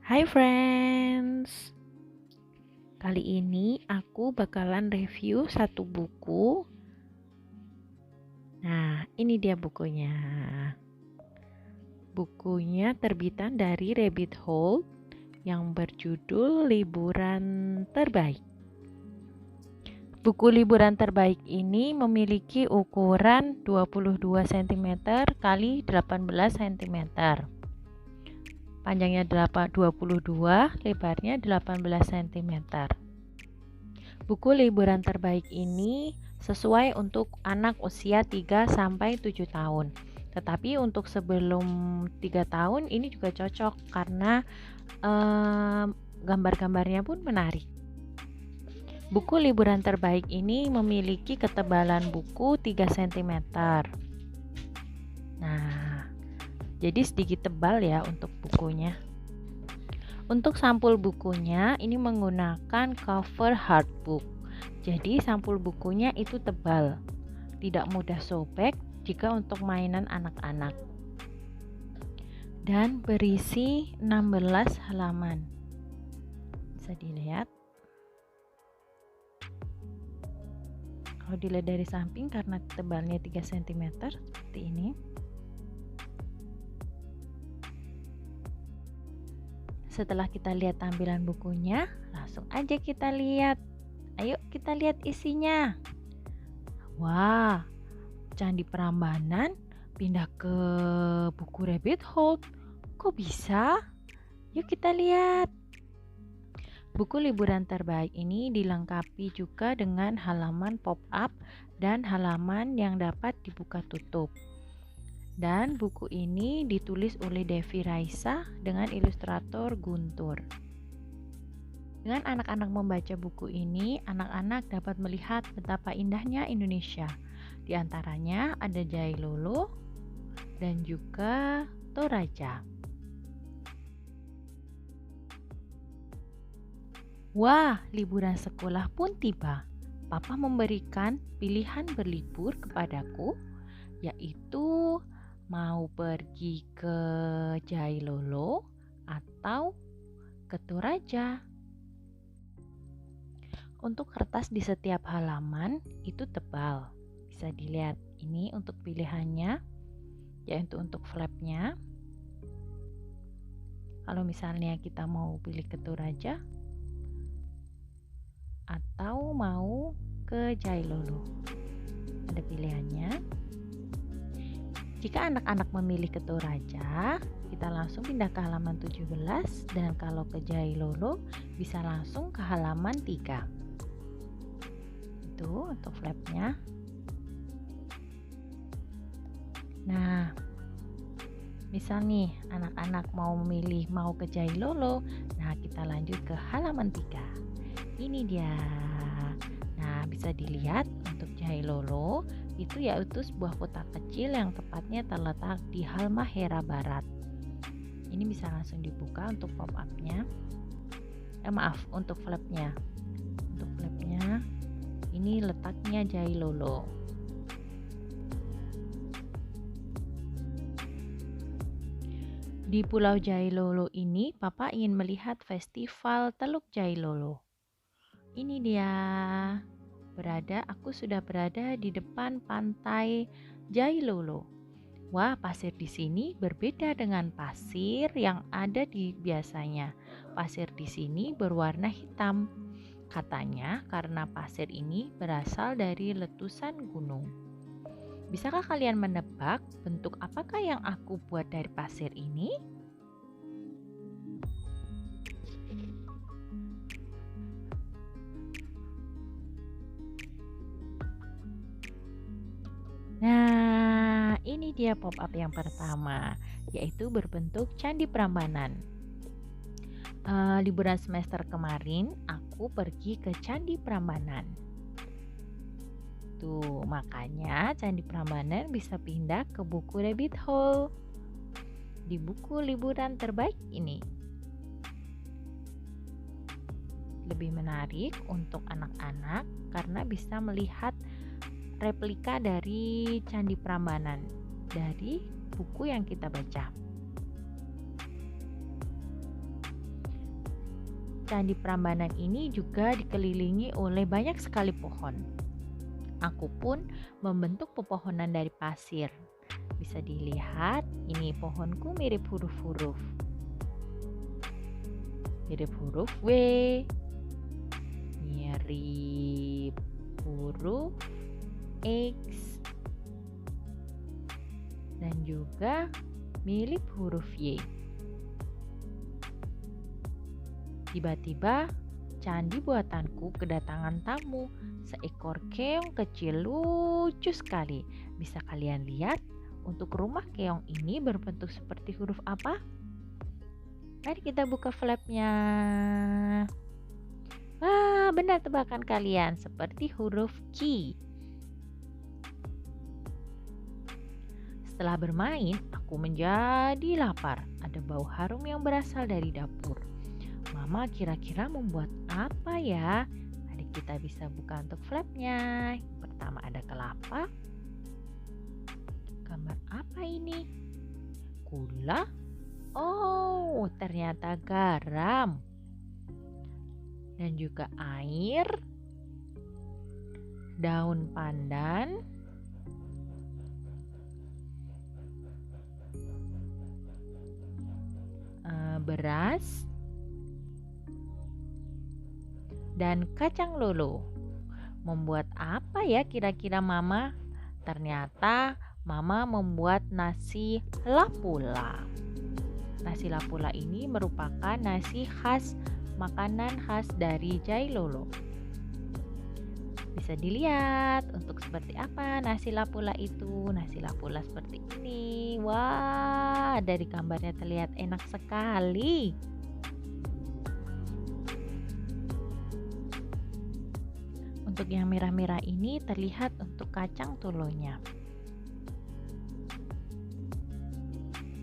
Hai friends, kali ini aku bakalan review satu buku. Nah, ini dia bukunya. Bukunya terbitan dari Rabbit Hole yang berjudul Liburan Terbaik. Buku liburan terbaik ini memiliki ukuran 22 cm x 18 cm. Panjangnya 22, lebarnya 18 cm. Buku liburan terbaik ini sesuai untuk anak usia 3-7 tahun. Tetapi untuk sebelum 3 tahun ini juga cocok karena gambar-gambarnya pun menarik. Buku liburan terbaik ini memiliki ketebalan buku 3 cm. Nah, jadi sedikit tebal ya untuk bukunya. Untuk sampul bukunya ini menggunakan cover hardbook. Jadi sampul bukunya itu tebal, tidak mudah sobek jika untuk mainan anak-anak. Dan berisi 16 halaman. Bisa dilihat. Kalau dilihat dari samping karena tebalnya 3 cm seperti ini. Setelah kita lihat tampilan bukunya, langsung aja kita lihat. Ayo kita lihat isinya. Wah, Candi Prambanan pindah ke buku Rabbit Hole. Kok bisa? Yuk kita lihat. Buku liburan terbaik ini dilengkapi juga dengan halaman pop-up dan halaman yang dapat dibuka tutup. Dan buku ini ditulis oleh Devi Raisa dengan ilustrator Guntur. Dengan anak-anak membaca buku ini, anak-anak dapat melihat betapa indahnya Indonesia. Di antaranya ada Jailolo dan juga Toraja. Wah, liburan sekolah pun tiba. Papa memberikan pilihan berlibur kepadaku, yaitu mau pergi ke Jailolo atau ke Toraja. Untuk kertas di setiap halaman itu tebal. Bisa dilihat ini untuk pilihannya, yaitu untuk flapnya. Kalau misalnya kita mau pilih ke Toraja atau mau ke Jailolo, ada pilihannya. Jika anak-anak memilih ke Toraja, kita langsung pindah ke halaman 17, dan kalau ke Jailolo bisa langsung ke halaman 3. Itu untuk flapnya. Nah, misal nih anak-anak mau memilih mau ke Jailolo, nah kita lanjut ke halaman 3. Ini dia. Nah, bisa dilihat untuk Jailolo itu yaitu sebuah kota kecil yang tepatnya terletak di Halmahera Barat. Ini bisa langsung dibuka untuk pop-up-nya. Untuk flap-nya. Untuk flap-nya ini letaknya Jailolo. Di Pulau Jailolo ini, Papa ingin melihat festival Teluk Jailolo. Ini dia. Aku sudah berada di depan pantai Jailolo. Wah, pasir di sini berbeda dengan pasir yang ada di biasanya. Pasir di sini berwarna hitam. Katanya karena pasir ini berasal dari letusan gunung. Bisakah kalian menebak bentuk apakah yang aku buat dari pasir ini? Nah, ini dia pop-up yang pertama, yaitu berbentuk Candi Prambanan. Liburan semester kemarin, aku pergi ke Candi Prambanan. Tuh, makanya Candi Prambanan bisa pindah ke buku Rabbit Hole di buku liburan terbaik ini. Lebih menarik untuk anak-anak karena bisa melihat replika dari Candi Prambanan dari buku yang kita baca. Candi Prambanan ini juga dikelilingi oleh banyak sekali pohon. Aku pun membentuk pepohonan dari pasir. Bisa dilihat, ini pohonku mirip huruf-huruf. Mirip huruf W, mirip huruf X, dan juga mirip huruf Y. Tiba-tiba, candi buatanku kedatangan tamu, seekor keong kecil lucu sekali. Bisa kalian lihat, untuk rumah keong ini berbentuk seperti huruf apa? Mari kita buka flapnya. Wah, benar tebakan kalian, seperti huruf Q. Setelah bermain, aku menjadi lapar. Ada bau harum yang berasal dari dapur. Mama kira-kira membuat apa ya? Mari kita bisa buka untuk flapnya. Pertama ada kelapa. Gambar apa ini? Gula? Oh, ternyata garam. Dan juga air, daun pandan, beras, dan kacang lolo. Membuat apa ya kira-kira Mama? Ternyata Mama membuat nasi lapula. Nasi lapula ini merupakan nasi khas, makanan khas dari Jailolo. Bisa dilihat untuk seperti apa nasi lapula itu. Nasi lapula seperti ini. Wah, dari gambarnya terlihat enak sekali. Untuk yang merah-merah ini terlihat untuk kacang tulonya.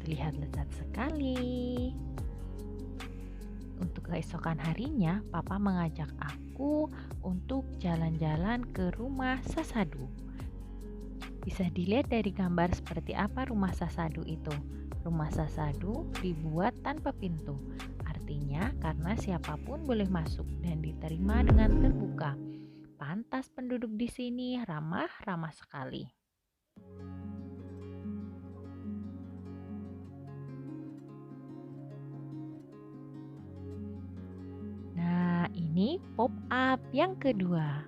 Terlihat lezat sekali. Untuk keesokan harinya, Papa mengajak aku untuk jalan-jalan ke rumah Sasadu. Bisa dilihat dari gambar seperti apa rumah Sasadu itu. Rumah Sasadu dibuat tanpa pintu. Artinya karena siapapun boleh masuk dan diterima dengan terbuka. Pantas penduduk di sini ramah-ramah sekali. Nah, ini pop-up yang kedua,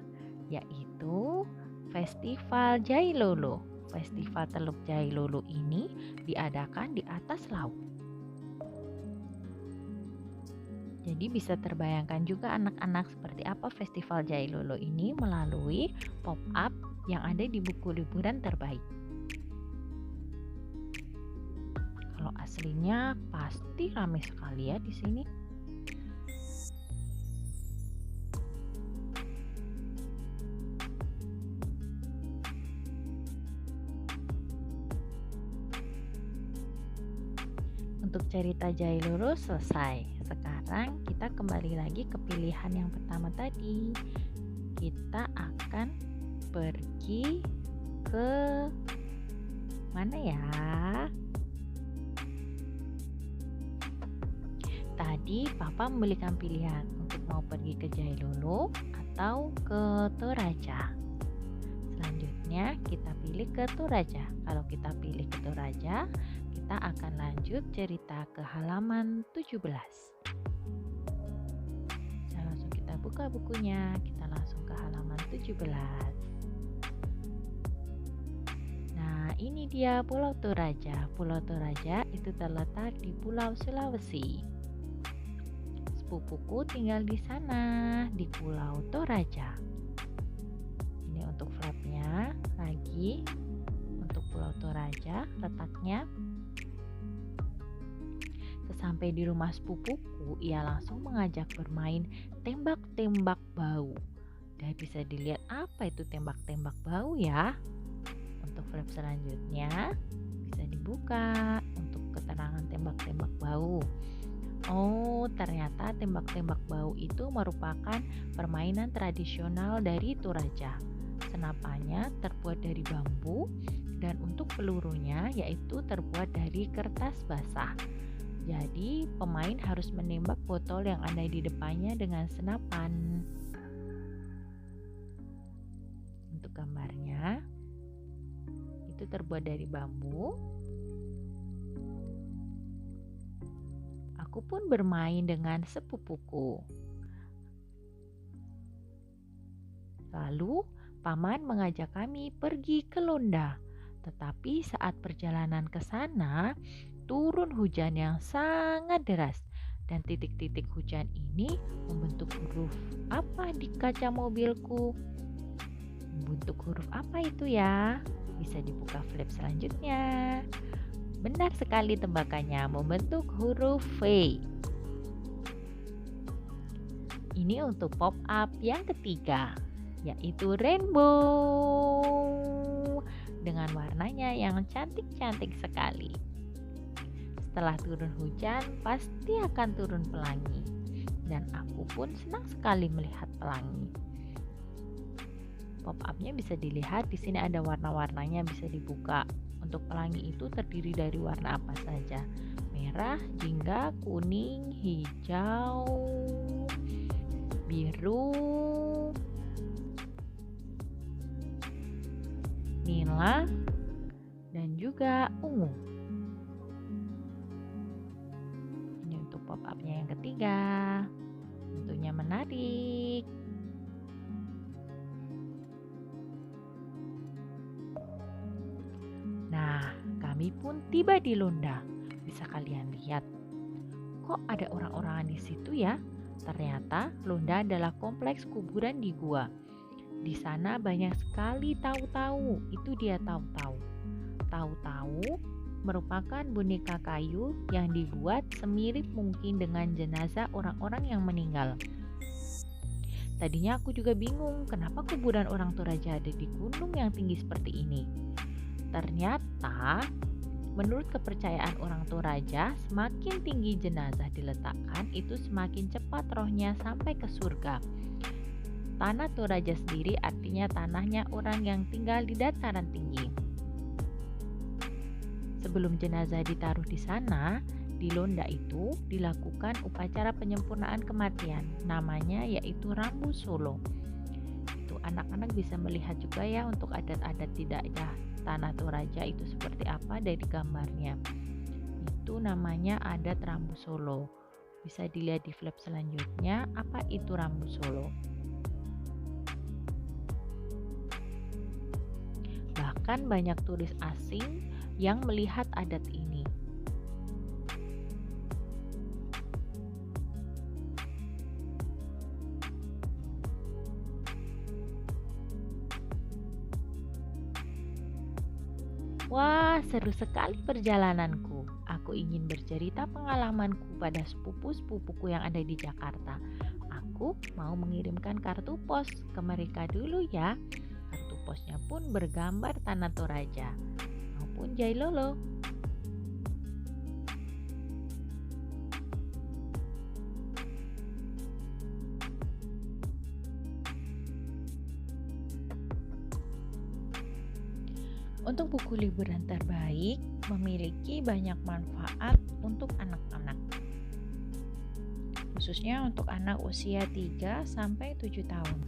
yaitu Festival Jailolo. Festival Teluk Jailolo ini diadakan di atas laut. Jadi bisa terbayangkan juga anak-anak seperti apa Festival Jailolo ini melalui pop-up yang ada di buku liburan terbaik. Kalau aslinya pasti ramai sekali ya di sini. Untuk cerita Jailolo selesai. Sekarang kita kembali lagi ke pilihan yang pertama tadi. Kita akan pergi ke mana ya? Tadi Papa memberikan pilihan untuk mau pergi ke Jailolo atau ke Toraja. Selanjutnya kita pilih ke Toraja. Kalau kita pilih ke Toraja, kita akan lanjut cerita ke halaman 17. Langsung kita buka bukunya, kita langsung ke halaman 17. Nah, ini dia Pulau Toraja. Pulau Toraja itu terletak di Pulau Sulawesi. Sepupuku tinggal di sana, di Pulau Toraja. Ini untuk flapnya lagi. Untuk Pulau Toraja letaknya. Sesampai di rumah sepupuku, ia langsung mengajak bermain tembak-tembak bau. Dan bisa dilihat apa itu tembak-tembak bau ya. Untuk flap selanjutnya bisa dibuka untuk keterangan tembak-tembak bau. Oh, ternyata tembak-tembak bau itu merupakan permainan tradisional dari Toraja. Senapannya terbuat dari bambu dan untuk pelurunya yaitu terbuat dari kertas basah. Jadi, pemain harus menembak botol yang ada di depannya dengan senapan. Untuk gambarnya, itu terbuat dari bambu. Aku pun bermain dengan sepupuku. Lalu, paman mengajak kami pergi ke Lunda. Tetapi saat perjalanan ke sana, turun hujan yang sangat deras. Dan titik-titik hujan ini membentuk huruf apa di kaca mobilku? Membentuk huruf apa itu ya? Bisa dibuka flap selanjutnya. Benar sekali tembakannya, membentuk huruf V. Ini untuk pop up yang ketiga, yaitu rainbow. Dengan warnanya yang cantik-cantik sekali. Setelah turun hujan, pasti akan turun pelangi. Dan aku pun senang sekali melihat pelangi. Pop-up-nya bisa dilihat, di sini ada warna-warnanya bisa dibuka. Untuk pelangi itu terdiri dari warna apa saja? Merah, jingga, kuning, hijau, biru, nila, dan juga ungu. Ini untuk pop-up-nya yang ketiga. Tentunya menarik. Nah, kami pun tiba di Lunda. Bisa kalian lihat. Kok ada orang-orangan di situ ya? Ternyata Lunda adalah kompleks kuburan di gua. Di sana banyak sekali tahu-tahu. Itu dia tahu-tahu. Tahu-tahu merupakan boneka kayu yang dibuat semirip mungkin dengan jenazah orang-orang yang meninggal. Tadinya aku juga bingung kenapa kuburan orang Toraja ada di gunung yang tinggi seperti ini. Ternyata menurut kepercayaan orang Toraja, semakin tinggi jenazah diletakkan itu semakin cepat rohnya sampai ke surga. Tanah Toraja sendiri artinya tanahnya orang yang tinggal di dataran tinggi. Sebelum jenazah ditaruh di sana, di Lunda itu dilakukan upacara penyempurnaan kematian. Namanya yaitu Rambu Solo. Itu anak-anak bisa melihat juga ya untuk adat-adat di daerah Tanah Toraja itu seperti apa dari gambarnya. Itu namanya adat Rambu Solo. Bisa dilihat di flap selanjutnya, apa itu Rambu Solo. Bahkan banyak turis asing yang melihat adat ini. Wah, seru sekali perjalananku. Aku ingin bercerita pengalamanku pada sepupu-sepupuku yang ada di Jakarta. Aku mau mengirimkan kartu pos ke mereka dulu ya. Kartu posnya pun bergambar Tanah Toraja maupun Jailolo. Untuk buku liburan terbaik memiliki banyak manfaat untuk anak-anak. Khususnya untuk anak usia 3 sampai 7 tahun.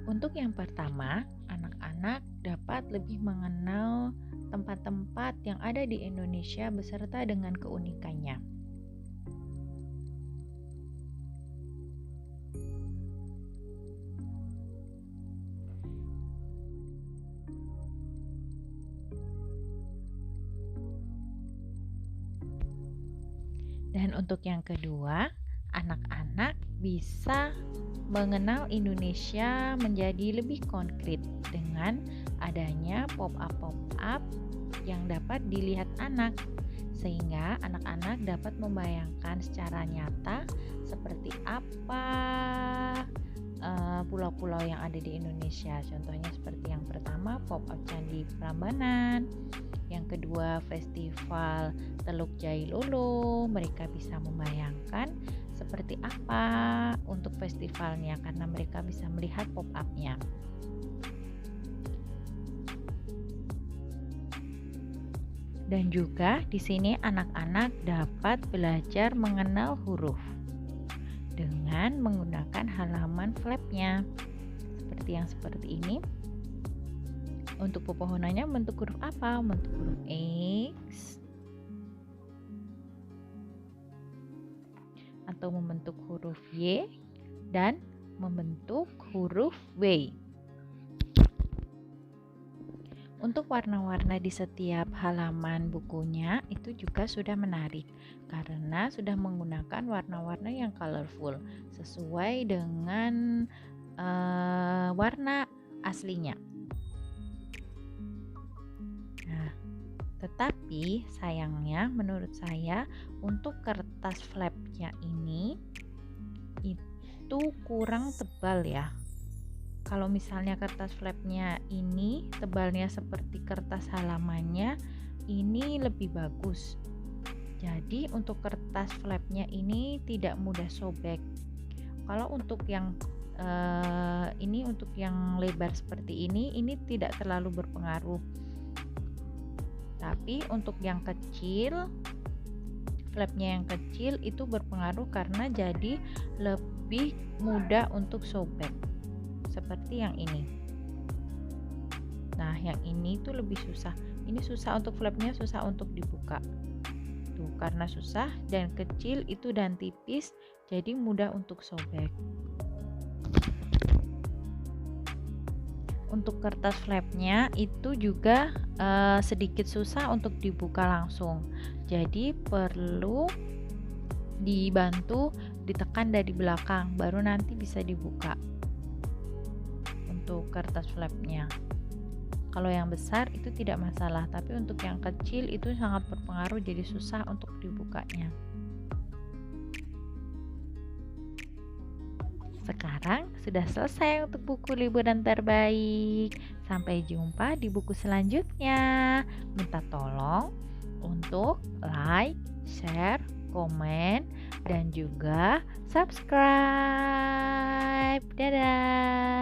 Untuk yang pertama, anak-anak dapat lebih mengenal tempat-tempat yang ada di Indonesia beserta dengan keunikannya. Dan untuk yang kedua, anak-anak bisa mengenal Indonesia menjadi lebih konkret dengan adanya pop-up yang dapat dilihat anak, sehingga anak-anak dapat membayangkan secara nyata seperti apa pulau-pulau yang ada di Indonesia. Contohnya seperti yang pertama, pop-up Candi Prambanan. Yang kedua, festival Teluk Jailolo. Mereka bisa membayangkan seperti apa untuk festivalnya karena mereka bisa melihat pop-up-nya. Dan juga di sini anak-anak dapat belajar mengenal huruf dengan menggunakan halaman flapnya. Seperti ini. Untuk pepohonannya bentuk huruf apa? Bentuk huruf X atau membentuk huruf Y dan membentuk huruf W. Untuk warna-warna di setiap halaman bukunya itu juga sudah menarik karena sudah menggunakan warna-warna yang colorful sesuai dengan warna aslinya. Nah, tetapi sayangnya menurut saya untuk kertas flapnya ini itu kurang tebal ya. Kalau misalnya kertas flapnya ini tebalnya seperti kertas halamannya, ini lebih bagus. Jadi untuk kertas flapnya ini tidak mudah sobek. Kalau untuk yang ini untuk yang lebar seperti ini tidak terlalu berpengaruh. Tapi untuk yang kecil, flapnya yang kecil itu berpengaruh karena jadi lebih mudah untuk sobek. Seperti yang ini. Nah, yang ini tuh lebih susah. Ini susah untuk flapnya, susah untuk dibuka. Tuh, karena susah dan kecil itu dan tipis, jadi mudah untuk sobek. Untuk kertas flapnya itu juga sedikit susah untuk dibuka langsung. Jadi perlu dibantu ditekan dari belakang, baru nanti bisa dibuka. Untuk kertas flapnya. Kalau yang besar itu tidak masalah, tapi untuk yang kecil itu sangat berpengaruh, jadi susah untuk dibukanya. Sekarang sudah selesai untuk buku liburan terbaik. Sampai jumpa di buku selanjutnya. Minta tolong untuk like, share, komen, dan juga subscribe. Dadah.